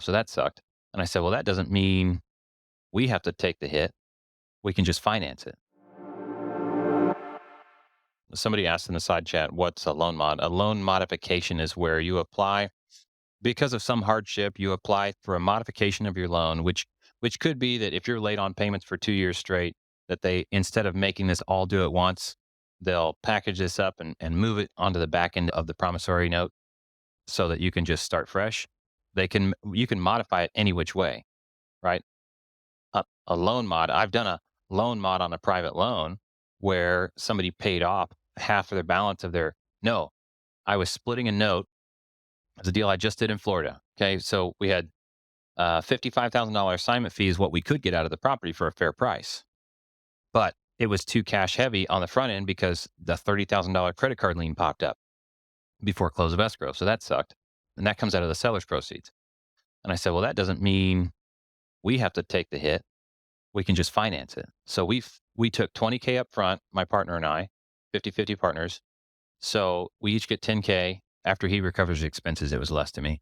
So that sucked. And I said, well, that doesn't mean we have to take the hit. We can just finance it. Somebody asked in the side chat, what's a loan mod? A loan modification is where you apply because of some hardship, you apply for a modification of your loan, which could be that if you're late on payments for 2 years straight, that they instead of making this all due at once, they'll package this up and move it onto the back end of the promissory note so that you can just start fresh. You can modify it any which way, right? A loan mod. I've done a loan mod on a private loan where somebody paid off half of their balance of their no. I was splitting a note. It's a deal I just did in Florida. Okay. So we had $55,000 assignment fee is what we could get out of the property for a fair price. But it was too cash heavy on the front end because the $30,000 credit card lien popped up before close of escrow. So that sucked. And that comes out of the seller's proceeds. And I said, well, that doesn't mean we have to take the hit. We can just finance it. So we took 20K up front, my partner and I, 50-50 partners. So we each get 10K. After he recovers the expenses, it was less to me.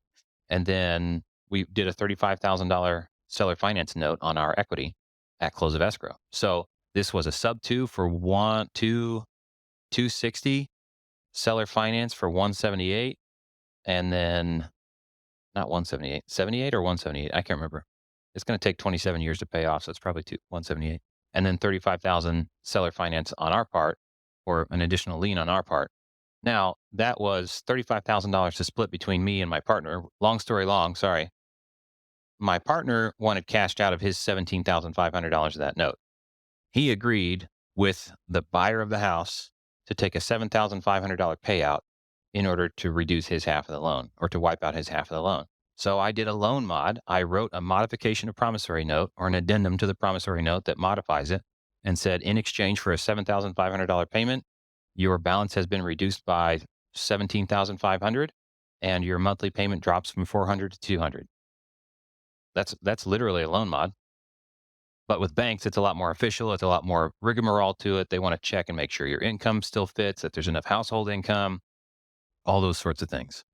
And then we did a $35,000 seller finance note on our equity at close of escrow. So this was a sub two for 260, seller finance for 178, and then not 178, 78 or 178. I can't remember. It's going to take 27 years to pay off. So it's probably 178. And then 35,000 seller finance on our part or an additional lien on our part. Now that was $35,000 to split between me and my partner. Long story long, sorry. My partner wanted cashed out of his $17,500 of that note. He agreed with the buyer of the house to take a $7,500 payout in order to reduce his half of the loan or to wipe out his half of the loan. So I did a loan mod. I wrote a modification of promissory note or an addendum to the promissory note that modifies it and said, in exchange for a $7,500 payment, your balance has been reduced by 17,500 and your monthly payment drops from 400 to 200. That's literally a loan mod. But with banks, it's a lot more official. It's a lot more rigmarole to it. They want to check and make sure your income still fits, that there's enough household income, all those sorts of things.